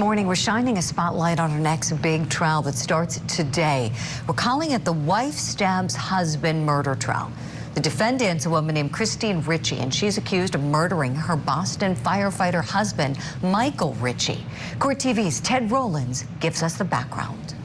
morning, we're shining a spotlight on our next big trial that starts today. We're calling it the wife stabs husband murder trial. The defendant's a woman named Christine Ricci, and she's accused of murdering her Boston firefighter husband, Michael Ricci. Court TV's Ted Rowlands gives us the background.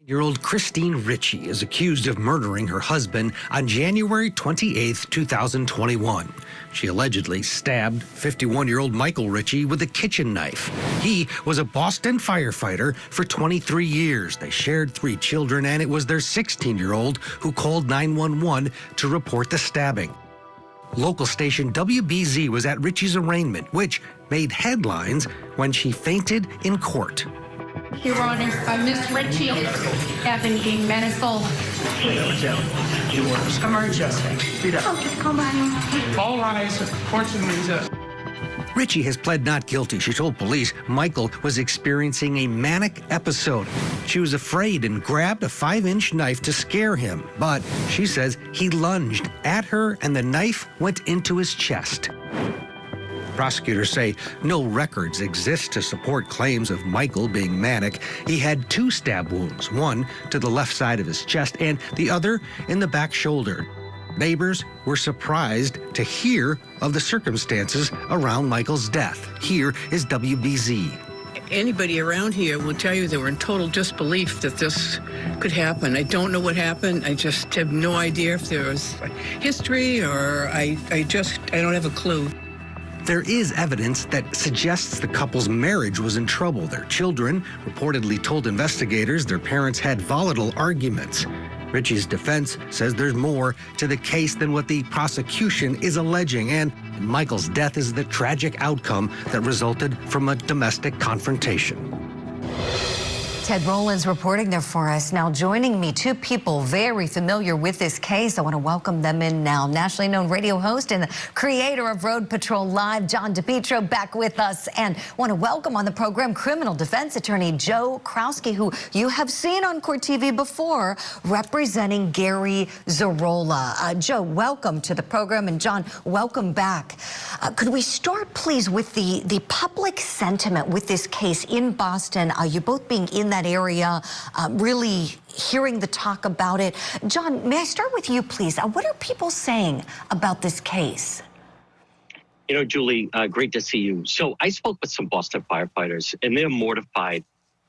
Year-old Christine Ricci is accused of murdering her husband on January 28, 2021. She allegedly stabbed 51-year-old Michael Ricci with a kitchen knife. He was a Boston firefighter for 23 years. They shared 3 children, and it was their 16-year-old who called 911 to report the stabbing. Local station WBZ was at Ricci's arraignment, which made headlines when she fainted in court. Your Honor, Miss Ricci having a medical emergency. Okay, come on. All rise. Court's in recess. Ricci has pled not guilty. She told police Michael was experiencing a manic episode. She was afraid and grabbed a 5-inch knife to scare him, but she says he lunged at her and the knife went into his chest. Prosecutors say no records exist to support claims of Michael being manic. He had 2 stab wounds, one to the left side of his chest and the other in the back shoulder. Neighbors were surprised to hear of the circumstances around Michael's death. Here is WBZ. Anybody around here will tell you they were in total disbelief that this could happen. I don't know what happened. I just have no idea if there was history or I don't have a clue. There is evidence that suggests the couple's marriage was in trouble. Their children reportedly told investigators their parents had volatile arguments. Ricci's defense says there's more to the case than what the prosecution is alleging, and Michael's death is the tragic outcome that resulted from a domestic confrontation. Ted Rowlands reporting there for us. Now joining me, 2 people very familiar with this case. I want to welcome them in now. Nationally known radio host and the creator of Road Patrol Live, John DePietro, back with us. And want to welcome on the program criminal defense attorney Joe Krowski, who you have seen on Court TV before, representing Gary Zarola. Joe, welcome to the program, and John, welcome back. Could we start, please, with the public sentiment with this case in Boston? You both being in that area, really hearing the talk about it. John, may I start with you, please? What are people saying about this case? You know, Julie, great to see you. So I spoke with some Boston firefighters, and they're mortified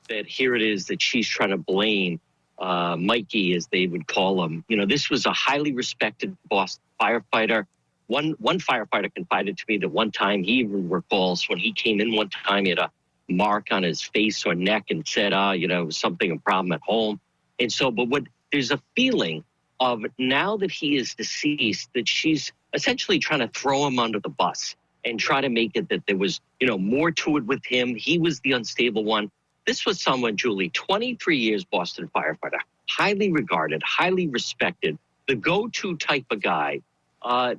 that here it is that she's trying to blame Mikey, as they would call him. You know, this was a highly respected Boston firefighter. One firefighter confided to me that one time he even recalls when he came in one time, he had a mark on his face or neck and said, you know, something, a problem at home. And so, but there's a feeling of now that he is deceased, that she's essentially trying to throw him under the bus and try to make it that there was, you know, more to it with him. He was the unstable one. This was someone, Julie, 23 years Boston firefighter, highly regarded, highly respected, the go-to type of guy.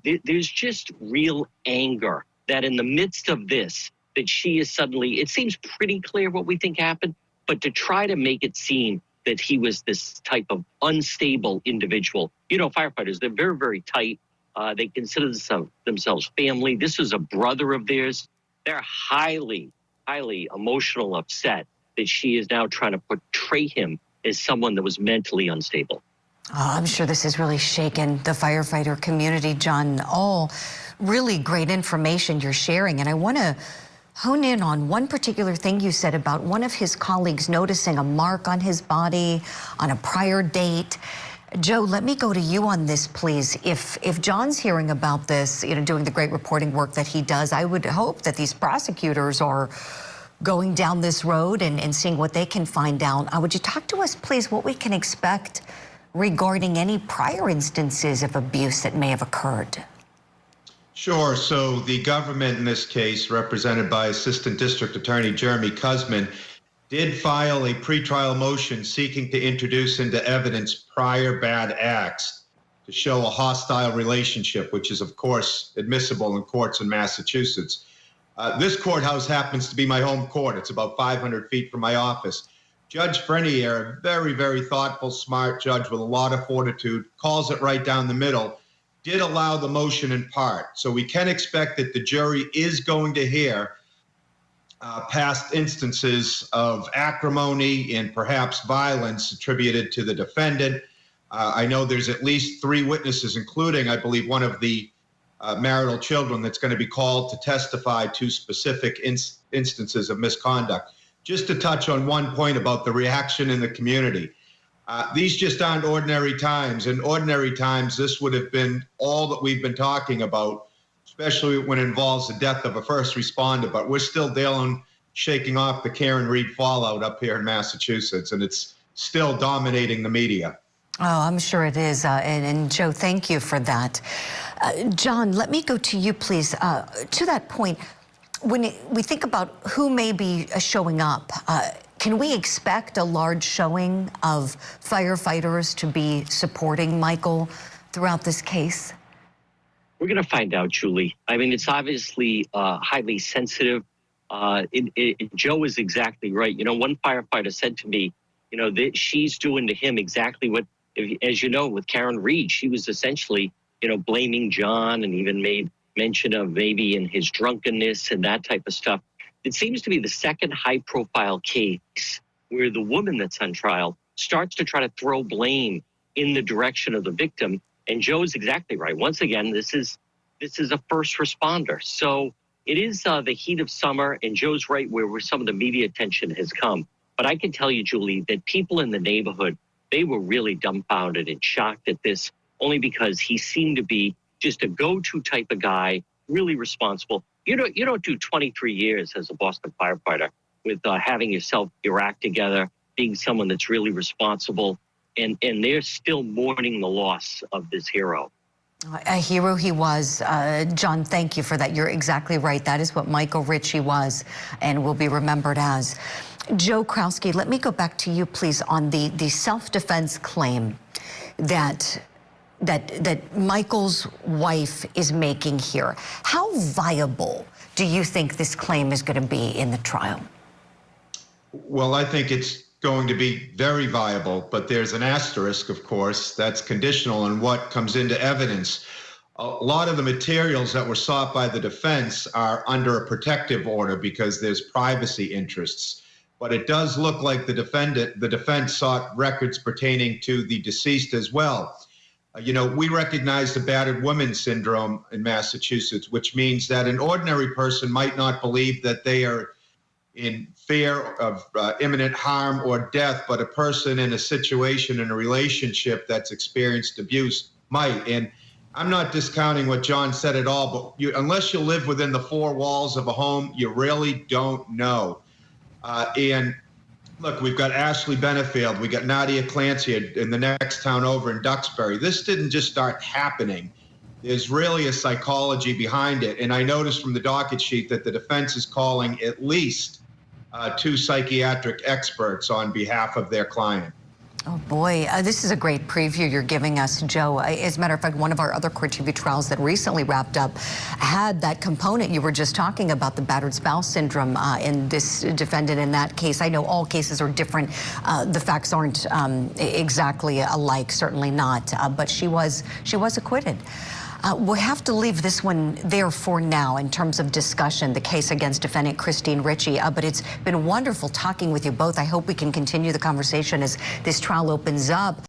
There's just real anger that in the midst of this, that she is suddenly, it seems pretty clear what we think happened, but to try to make it seem that he was this type of unstable individual. You know, firefighters, they're very, very tight. They consider themselves family. This is a brother of theirs. They're highly, highly emotional, upset that she is now trying to portray him as someone that was mentally unstable. I'm sure this has really shaken the firefighter community, John. All really great information you're sharing, and I want to hone in on one particular thing you said about one of his colleagues noticing a mark on his body on a prior date. Joe, let me go to you on this, please. If John's hearing about this, you know, doing the great reporting work that he does, I would hope that these prosecutors are going down this road and seeing what they can find out. Would you talk to us, please, what we can expect regarding any prior instances of abuse that may have occurred? Sure. So the government in this case, represented by Assistant District Attorney Jeremy Kuzman, did file a pretrial motion seeking to introduce into evidence prior bad acts to show a hostile relationship, which is, of course, admissible in courts in Massachusetts. This courthouse happens to be my home court. It's about 500 feet from my office. Judge Frenier, a very, very thoughtful, smart judge with a lot of fortitude, calls it right down the middle, did allow the motion in part. So we can expect that the jury is going to hear past instances of acrimony and perhaps violence attributed to the defendant. I know there's at least 3 witnesses, including, I believe, one of the marital children that's going to be called to testify to specific instances of misconduct. Just to touch on one point about the reaction in the community. These just aren't ordinary times. In ordinary times, this would have been all that we've been talking about, especially when it involves the death of a first responder. But we're still shaking off the Karen Reed fallout up here in Massachusetts, and it's still dominating the media. Oh, I'm sure it is. And Joe, thank you for that. John, let me go to you, please. To that point, when we think about who may be showing up, can we expect a large showing of firefighters to be supporting Michael throughout this case? We're going to find out, Julie. I mean, it's obviously highly sensitive. Joe is exactly right. You know, one firefighter said to me, you know, that she's doing to him exactly what, as you know, with Karen Reed, she was essentially, you know, blaming John and even made mention of maybe in his drunkenness and that type of stuff. It seems to be the second high-profile case where the woman that's on trial starts to try to throw blame in the direction of the victim. And Joe's exactly right. Once again, this is a first responder. So it is the heat of summer, and Joe's right where some of the media attention has come. But I can tell you, Julie, that people in the neighborhood, they were really dumbfounded and shocked at this, only because he seemed to be just a go-to type of guy, really responsible. You don't do 23 years as a Boston firefighter with having your act together, being someone that's really responsible, and they're still mourning the loss of this hero. A hero he was. John, thank you for that. You're exactly right. That is what Michael Ricci was and will be remembered as. Joe Krowski, let me go back to you, please, on the self-defense claim that Michael's wife is making here. How viable do you think this claim is going to be in the trial? Well, I think it's going to be very viable, but there's an asterisk, of course, that's conditional on what comes into evidence. A lot of the materials that were sought by the defense are under a protective order because there's privacy interests. But it does look like the defense sought records pertaining to the deceased as well. You know, we recognize the battered woman syndrome in Massachusetts, which means that an ordinary person might not believe that they are in fear of imminent harm or death, but a person in a situation, in a relationship that's experienced abuse might. And I'm not discounting what John said at all, but unless you live within the 4 walls of a home, you really don't know. And look, we've got Ashley Benefield, we got Nadia Clancy in the next town over in Duxbury. This didn't just start happening. There's really a psychology behind it. And I noticed from the docket sheet that the defense is calling at least 2 psychiatric experts on behalf of their client. Oh boy, this is a great preview you're giving us, Joe. As a matter of fact, one of our other court TV trials that recently wrapped up had that component you were just talking about, the battered spouse syndrome in this defendant in that case. I know all cases are different. The facts aren't exactly alike, certainly not, but she was acquitted. We'll have to leave this one there for now in terms of discussion, the case against defendant Christine Ricci. But it's been wonderful talking with you both. I hope we can continue the conversation as this trial opens up.